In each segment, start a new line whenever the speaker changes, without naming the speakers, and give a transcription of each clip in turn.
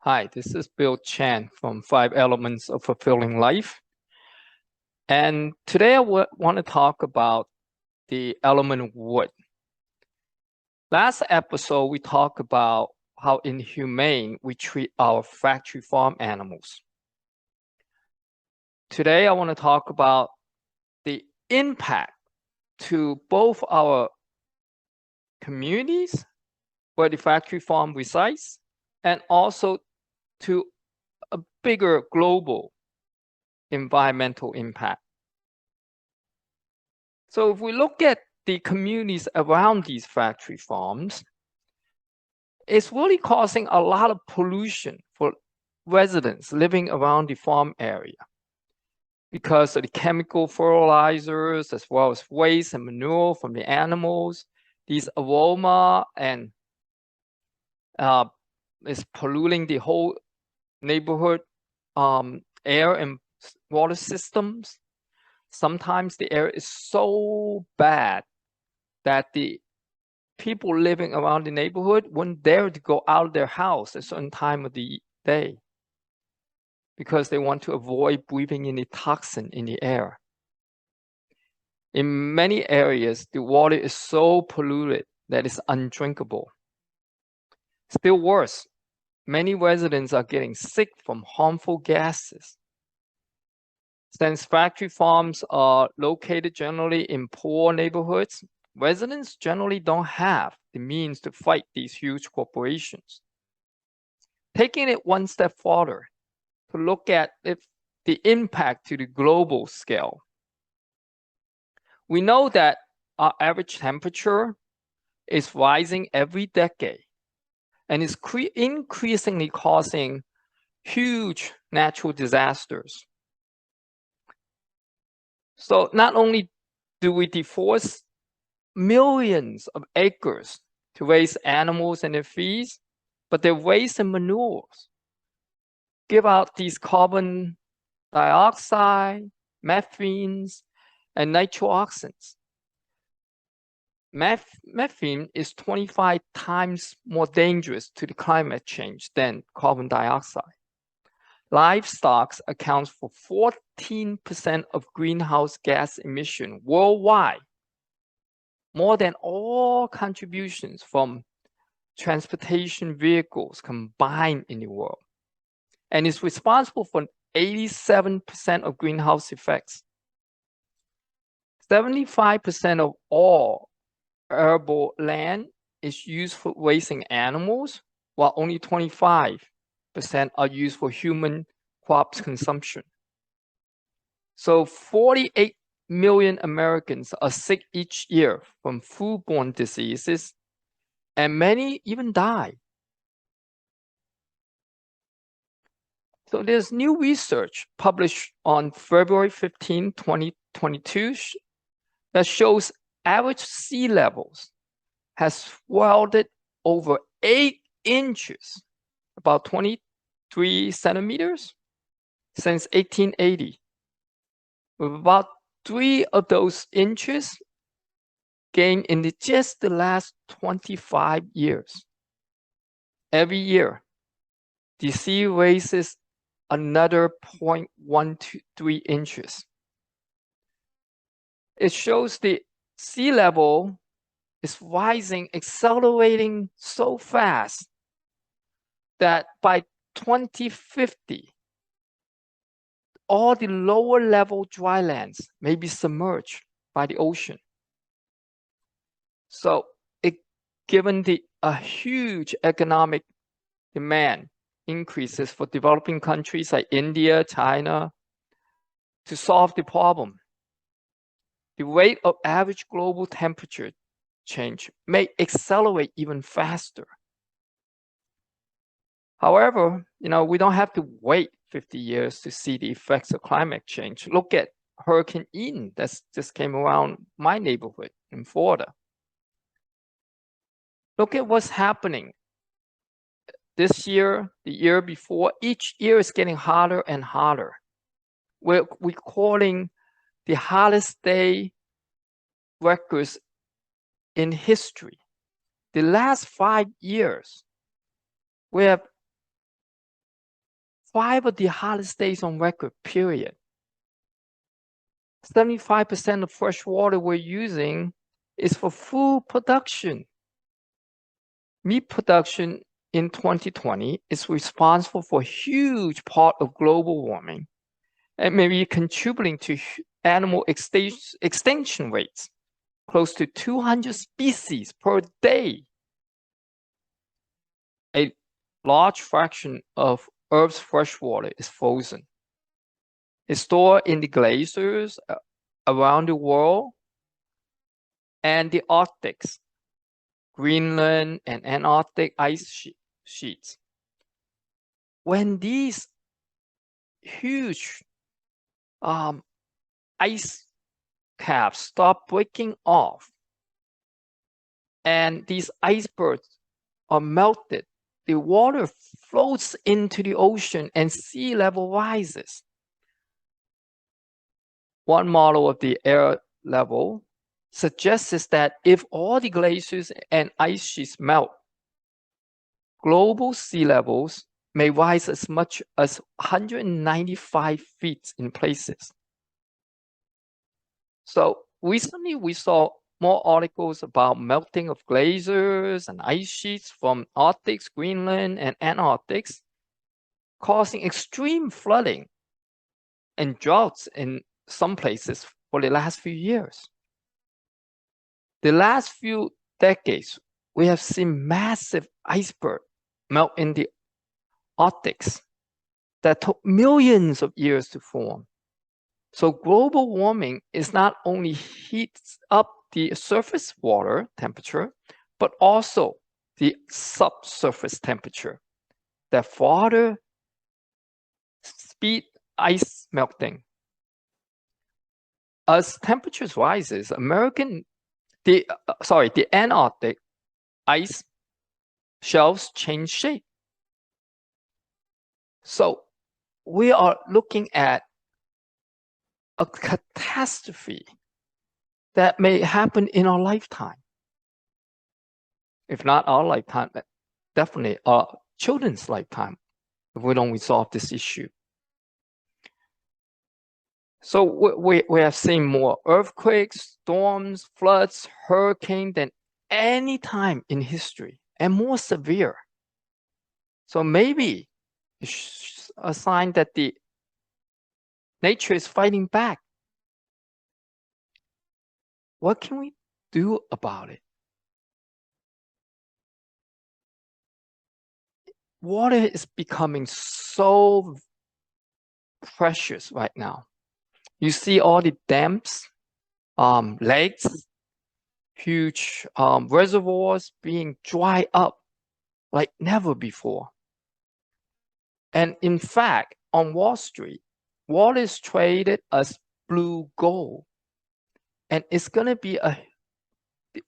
Hi, this is Bill Chan from 5 Elements of Fulfilling Life. And today I want to talk about the element wood. Last episode, we talked about how inhumane we treat our factory farm animals. Today, I want to talk about the impact to both our communities where the factory farm resides and also to a bigger global environmental impact. So if we look at the communities around these factory farms, it's really causing a lot of pollution for residents living around the farm area because of the chemical fertilizers as well as waste and manure from the animals. These aroma and is polluting the whole neighborhood air and water systems. Sometimes the air is so bad that the people living around the neighborhood wouldn't dare to go out of their house at a certain time of the day because they want to avoid breathing in the toxin in the air. In many areas, the water is so polluted that it's undrinkable. Still worse, many residents are getting sick from harmful gases. Since factory farms are located generally in poor neighborhoods, residents generally don't have the means to fight these huge corporations. Taking it one step further to look at the impact to the global scale. We know that our average temperature is rising every decade and is increasingly causing huge natural disasters. So not only do we deforest millions of acres to raise animals and their feeds, but their waste and manures give out these carbon dioxide, methanes, and nitrooxins. Methane is 25 times more dangerous to the climate change than carbon dioxide. Livestock accounts for 14% of greenhouse gas emission worldwide, more than all contributions from transportation vehicles combined in the world, and is responsible for 87% of greenhouse effects. 75% of all arable land is used for raising animals, while only 25% are used for human crops consumption. So 48 million Americans are sick each year from foodborne diseases, and many even die. So there's new research published on February 15, 2022 that shows average sea levels has swelled over 8 inches, about 23 centimeters, since 1880, with about 3 of those inches gained in just the last 25 years. Every year, the sea raises another 0.123 inches. It shows the sea level is rising, accelerating so fast that by 2050, all the lower level dry lands may be submerged by the ocean. So given a huge economic demand increases for developing countries like India, China, to solve the problem, the rate of average global temperature change may accelerate even faster. However, we don't have to wait 50 years to see the effects of climate change. Look at Hurricane Ian that just came around my neighborhood in Florida. Look at what's happening this year, the year before. Each year is getting hotter and hotter. We're recording the hottest day records in history. The last 5 years, we have 5 of the hottest days on record, period. 75% of fresh water we're using is for food production. Meat production in 2020 is responsible for a huge part of global warming and may be contributing to animal extinction rates, close to 200 species per day. A large fraction of Earth's fresh water is frozen. It's stored in the glaciers around the world and the Arctics, Greenland and Antarctic ice sheets. When these huge ice caps start breaking off and these icebergs are melted, the water floats into the ocean and sea level rises. One model of the air level suggests that if all the glaciers and ice sheets melt, global sea levels may rise as much as 195 feet in places. So recently we saw more articles about melting of glaciers and ice sheets from Arctics, Greenland, and Antarctics, causing extreme flooding and droughts in some places for the last few years. The last few decades, we have seen massive icebergs melt in the Arctics that took millions of years to form. So global warming is not only heats up the surface water temperature, but also the subsurface temperature that further speed ice melting. As temperatures rises, the Antarctic ice shelves change shape. So we are looking at a catastrophe that may happen in our lifetime. If not our lifetime, definitely our children's lifetime, if we don't resolve this issue. So we have seen more earthquakes, storms, floods, hurricanes than any time in history, and more severe. So maybe it's a sign that the nature is fighting back. What can we do about it? Water is becoming so precious right now. You see all the dams, lakes, huge reservoirs being dried up like never before. And in fact, on Wall Street, water is traded as blue gold. And it's going to be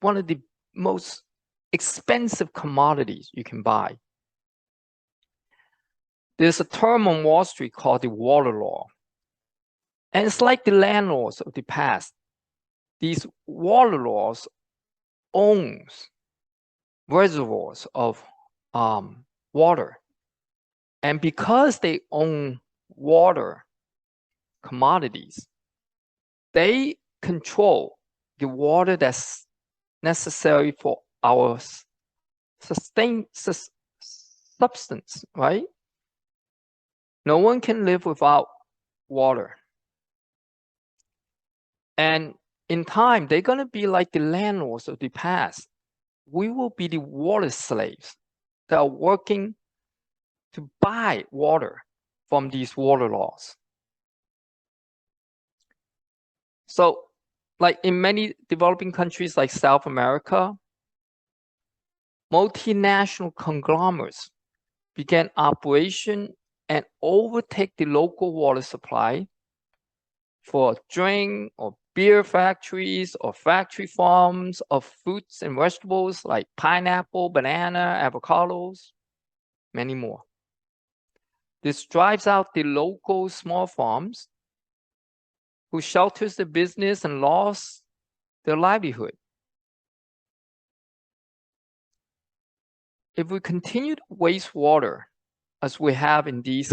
one of the most expensive commodities you can buy. There's a term on Wall Street called the water law. And it's like the landlords of the past. These water laws owns reservoirs of water. And because they own water commodities, they control the water that's necessary for our substance, right? No one can live without water. And in time, they're going to be like the landlords of the past. We will be the water slaves that are working to buy water from these water laws. So, like in many developing countries like South America, multinational conglomerates began operation and overtake the local water supply for drink or beer factories or factory farms of fruits and vegetables like pineapple, banana, avocados, many more. This drives out the local small farms who shelters the business and lost their livelihood. If we continue to waste water as we have in these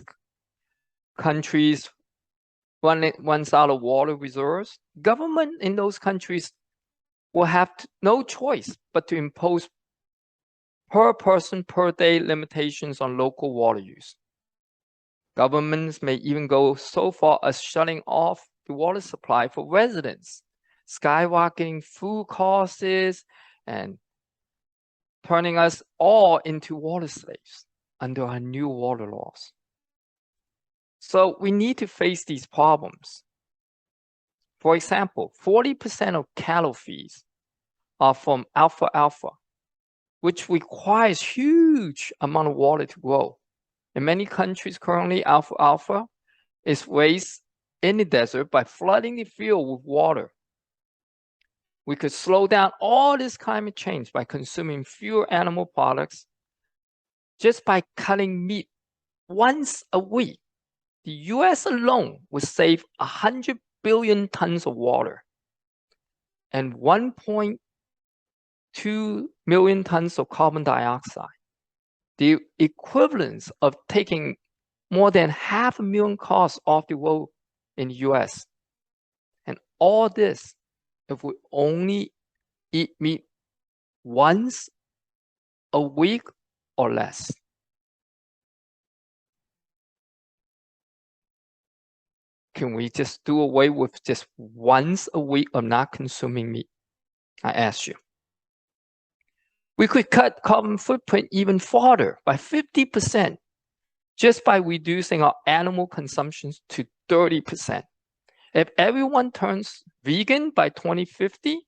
countries runs out of water reserves, government in those countries will have no choice but to impose per person per day limitations on local water use. Governments may even go so far as shutting off the water supply for residents, skyrocketing food costs, and turning us all into water slaves under our new water laws. So we need to face these problems. For example, 40% of cattle feeds are from alfalfa, which requires huge amount of water to grow. In many countries currently, alfalfa is raised in the desert by flooding the field with water. We could slow down all this climate change by consuming fewer animal products just by cutting meat once a week. The US alone would save 100 billion tons of water and 1.2 million tons of carbon dioxide, the equivalence of taking more than 500,000 cars off the road in the US. And all this if we only eat meat once a week or less. Can we just do away with just once a week of not consuming meat? I ask you. We could cut carbon footprint even farther by 50% just by reducing our animal consumptions to 30%. If everyone turns vegan by 2050,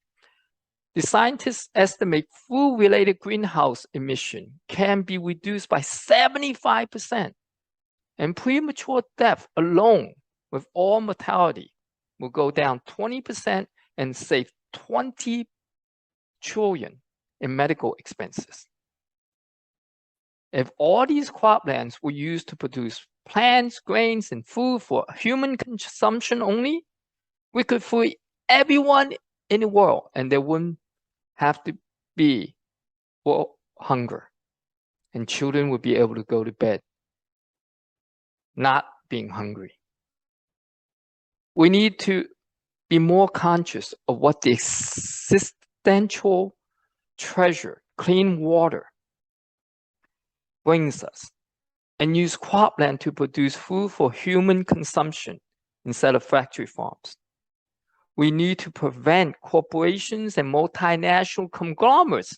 the scientists estimate food-related greenhouse emission can be reduced by 75%, and premature death alone with all mortality will go down 20% and save 20 trillion in medical expenses. If all these croplands were used to produce plants, grains, and food for human consumption only, we could feed everyone in the world and there wouldn't have to be hunger. And children would be able to go to bed not being hungry. We need to be more conscious of what the existential treasure, clean water, brings us, and use cropland to produce food for human consumption instead of factory farms. We need to prevent corporations and multinational conglomerates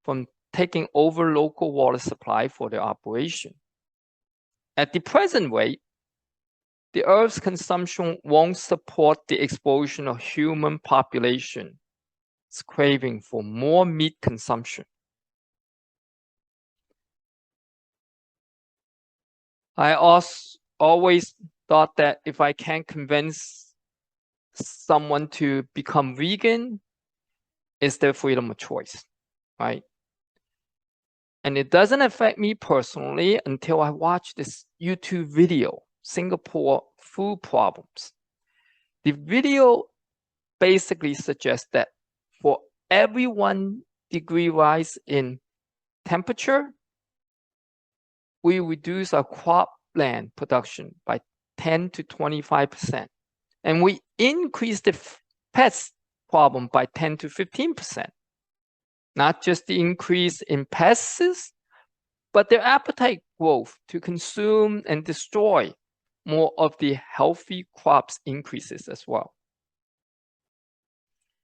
from taking over local water supply for their operation. At the present rate, the Earth's consumption won't support the explosion of human population. It's craving for more meat consumption. I always thought that if I can't convince someone to become vegan, it's their freedom of choice, right? And it doesn't affect me personally until I watch this YouTube video, Singapore Food Problems. The video basically suggests that for every 1 degree rise in temperature, we reduce our cropland production by 10 to 25%. And we increase the pest problem by 10 to 15%. Not just the increase in pests, but their appetite growth to consume and destroy more of the healthy crops increases as well.